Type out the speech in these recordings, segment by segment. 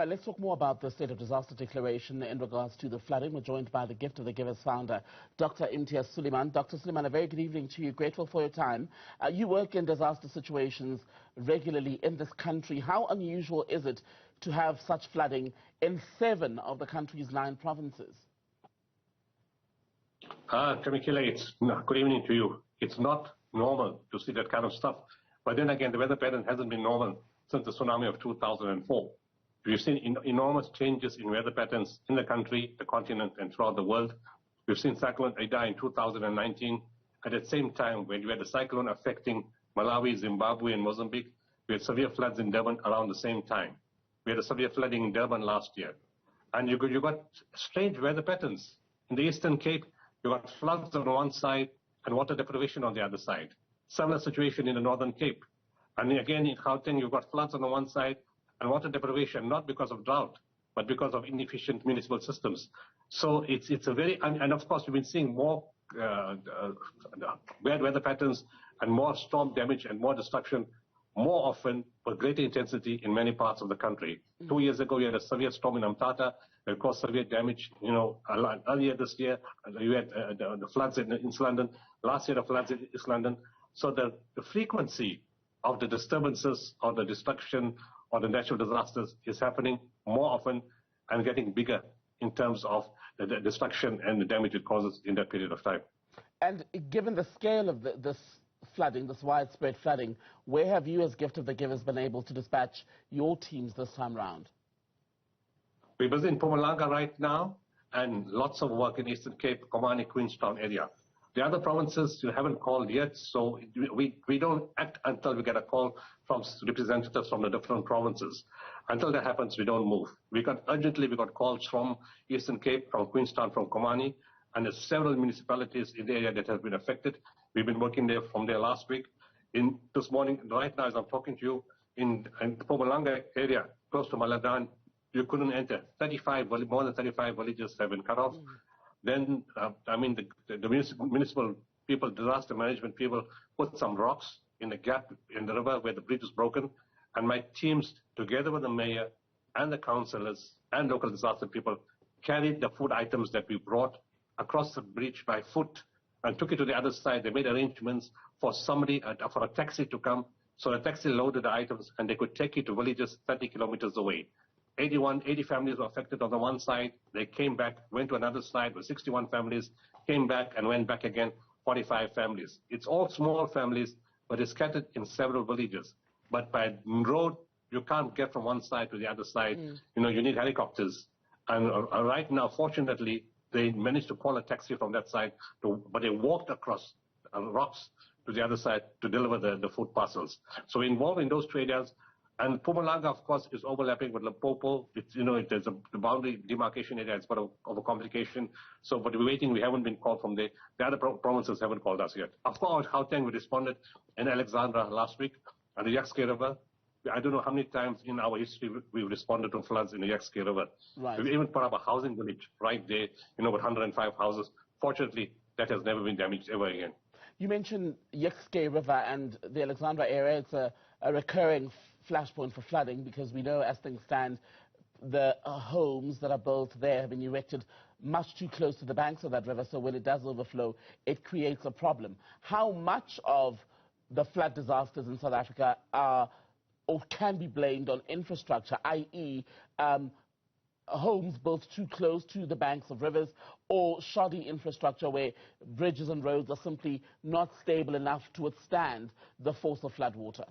Right, let's talk more about the state of disaster declaration in regards to the flooding. We're joined by the Gift of the Givers founder, Dr. Imtiaz Sooliman. Dr. Sooliman, a very good evening to you. Grateful for your time. You work in disaster situations regularly in this country. How unusual is it to have such flooding in 7 of the country's 9 provinces? Kamikila, good evening to you. It's not normal to see that kind of stuff. But then again, the weather pattern hasn't been normal since the tsunami of 2004. We've seen enormous changes in weather patterns in the country, the continent, and throughout the world. We've seen Cyclone Ida in 2019. At the same time, when we had the cyclone affecting Malawi, Zimbabwe, and Mozambique, we had severe floods in Durban around the same time. We had a severe flooding in Durban last year. And you got strange weather patterns. In the Eastern Cape, you got floods on one side and water deprivation on the other side. Similar situation in the Northern Cape. And again, in Gauteng, you've got floods on the one side and water deprivation, not because of drought, but because of inefficient municipal systems. So it's a very, and of course, we've been seeing more bad weather patterns and more storm damage and more destruction more often with greater intensity in many parts of the country. 2 years ago, we had a severe storm in Amtata that caused severe damage. Earlier this year, you had the floods in East London. Last year, the floods in East London. So the frequency of the disturbances or the destruction or the natural disasters is happening more often and getting bigger in terms of the destruction and the damage it causes in that period of time. And given the scale of this flooding, this widespread flooding, where have you as Gift of the Givers been able to dispatch your teams this time round? We're busy in Mpumalanga right now and lots of work in Eastern Cape, Komani, Queenstown area. The other provinces you haven't called yet, so we don't act until we get a call from representatives from the different provinces. Until that happens, we don't move. We got calls from Eastern Cape, from Queenstown, from Komani, and there's several municipalities in the area that have been affected. We've been working there from there last week. This morning, right now as I'm talking to you, in the Mpumalanga area, close to Maladan, you couldn't enter. More than 35 villages have been cut off. Then, the municipal people, disaster management people, put some rocks in the gap in the river where the bridge is broken. And my teams, together with the mayor and the councillors and local disaster people, carried the food items that we brought across the bridge by foot and took it to the other side. They made arrangements for somebody, for a taxi to come. So the taxi loaded the items and they could take it to villages 30 kilometers away. 80 families were affected on the one side. They came back, went to another side with 61 families, came back and went back again, 45 families. It's all small families, but it's scattered in several villages. But by road, you can't get from one side to the other side. You need helicopters. And right now, fortunately, they managed to call a taxi from that side, but they walked across rocks to the other side to deliver the food parcels. So we're involved in those 2 areas. And Mpumalanga, of course, is overlapping with Limpopo. There's the boundary demarcation area. It's part of a complication. So, but we're waiting. We haven't been called from there. The other provinces haven't called us yet. Of course, Gauteng, we responded in Alexandra last week and the Yexke River. I don't know how many times in our history we've responded to floods in the Yexke River. Right. We've even put up a housing village right there, with 105 houses. Fortunately, that has never been damaged ever again. You mentioned Yexke River and the Alexandra area. It's a recurring flashpoint for flooding because we know as things stand, the homes that are built there have been erected much too close to the banks of that river, so when it does overflow, it creates a problem. How much of the flood disasters in South Africa are or can be blamed on infrastructure, i.e., homes built too close to the banks of rivers, or shoddy infrastructure where bridges and roads are simply not stable enough to withstand the force of flood water?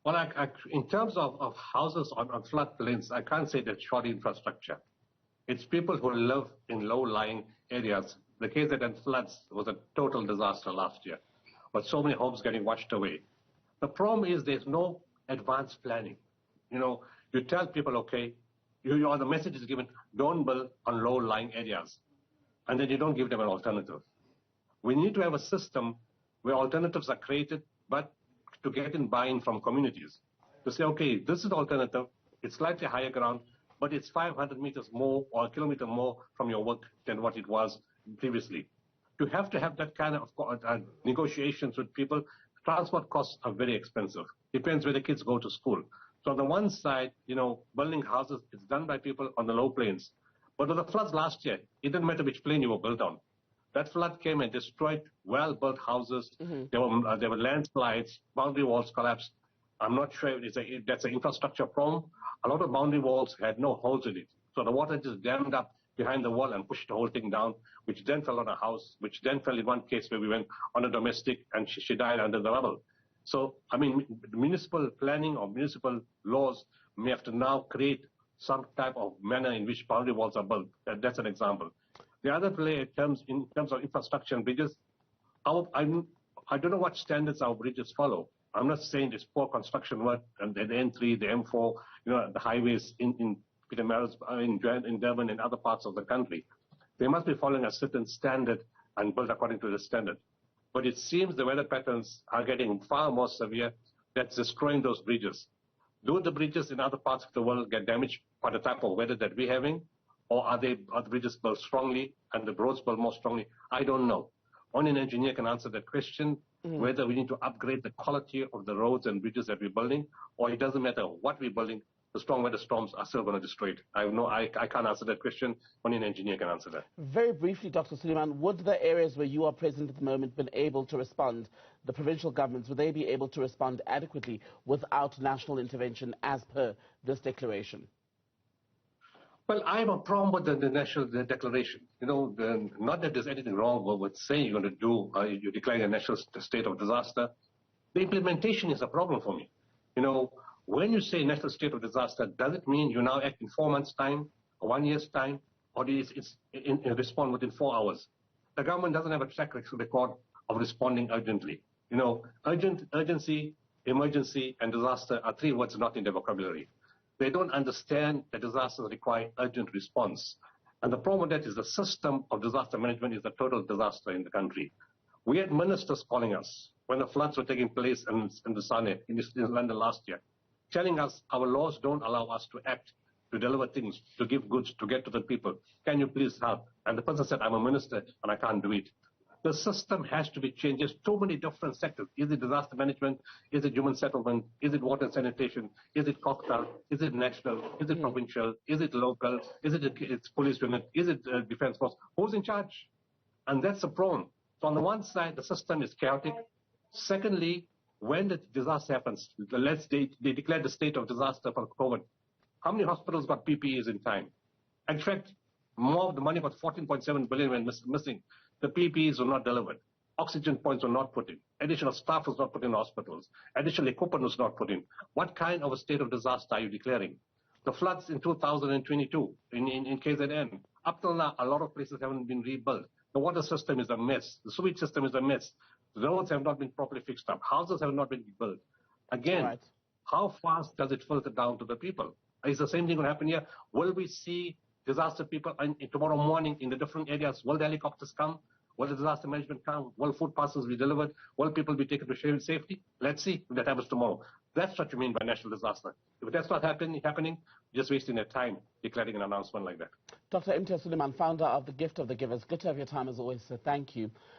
Well, in terms of houses on floodplains, I can't say that shoddy infrastructure. It's people who live in low-lying areas. The KZN floods was a total disaster last year, but so many homes getting washed away. The problem is there's no advanced planning. You tell people, okay, the message is given, don't build on low-lying areas, and then you don't give them an alternative. We need to have a system where alternatives are created, but to get in buy-in from communities. To say, okay, this is the alternative, it's slightly higher ground, but it's 500 meters more or a kilometer more from your work than what it was previously. To have that kind of negotiations with people, transport costs are very expensive. Depends where the kids go to school. So on the one side, building houses is done by people on the low plains. But with the floods last year, it didn't matter which plain you were built on. That flood came and destroyed well-built houses. There were landslides, boundary walls collapsed. I'm not sure if that's an infrastructure problem. A lot of boundary walls had no holes in it. So the water just dammed up behind the wall and pushed the whole thing down, which then fell on a house, which then fell in one case where we went on a domestic and she died under the rubble. So, I mean, municipal planning or municipal laws may have to now create some type of manner in which boundary walls are built. That's an example. The other play in terms of infrastructure and bridges, I don't know what standards our bridges follow. I'm not saying it's poor construction work and the N3, the M4, the highways in Peter Maris, in Durban and other parts of the country. They must be following a certain standard and built according to the standard. But it seems the weather patterns are getting far more severe. That's destroying those bridges. Do the bridges in other parts of the world get damaged by the type of weather that we're having? Or are the bridges built strongly and the roads built more strongly? I don't know. Only an engineer can answer that question, whether we need to upgrade the quality of the roads and bridges that we're building, or it doesn't matter what we're building, the strong weather storms are still going to destroy it. I can't answer that question. Only an engineer can answer that. Very briefly, Dr. Sooliman, would the areas where you are present at the moment been able to respond, the provincial governments, would they be able to respond adequately without national intervention as per this declaration? Well, I have a problem with the national declaration. Not that there's anything wrong with saying you're going to do, you're declaring a national state of disaster. The implementation is a problem for me. When you say national state of disaster, does it mean you now act in 4 months' time, or 1 year's time, or it's respond within 4 hours? The government doesn't have a track record of responding urgently. Urgency, emergency, and disaster are 3 words not in their vocabulary. They don't understand that disasters require urgent response. And the problem with that is the system of disaster management is a total disaster in the country. We had ministers calling us when the floods were taking place in London last year, telling us our laws don't allow us to act, to deliver things, to give goods, to get to the people. Can you please help? And the person said, I'm a minister and I can't do it. The system has to be changed. There's too many different sectors. Is it disaster management? Is it human settlement? Is it water and sanitation? Is it cocktail? Is it national? Is it provincial? Is it local? Is it it's police unit? Is it defense force? Who's in charge? And that's the problem. So on the one side, the system is chaotic. Secondly, when the disaster happens, they declare the state of disaster for COVID. How many hospitals got PPEs in time? In fact, more of the money, about 14.7 billion, went missing. The PPEs were not delivered. Oxygen points were not put in. Additional staff was not put in hospitals. Additional equipment was not put in. What kind of a state of disaster are you declaring? The floods in 2022 in KZN. Up till now, a lot of places haven't been rebuilt. The water system is a mess. The sewage system is a mess. The roads have not been properly fixed up. Houses have not been built. Again, how fast does it filter down to the people? Is the same thing going to happen here? Will we see disaster people tomorrow morning in the different areas? Will the helicopters come? Will the disaster management come? Will food parcels be delivered? Will people be taken to safety? Let's see if that happens tomorrow. That's what you mean by national disaster. If that's not happening, just wasting their time declaring an announcement like that. Dr. Imtiaz Sooliman, founder of the Gift of the Givers. Good to have your time as always, sir. Thank you.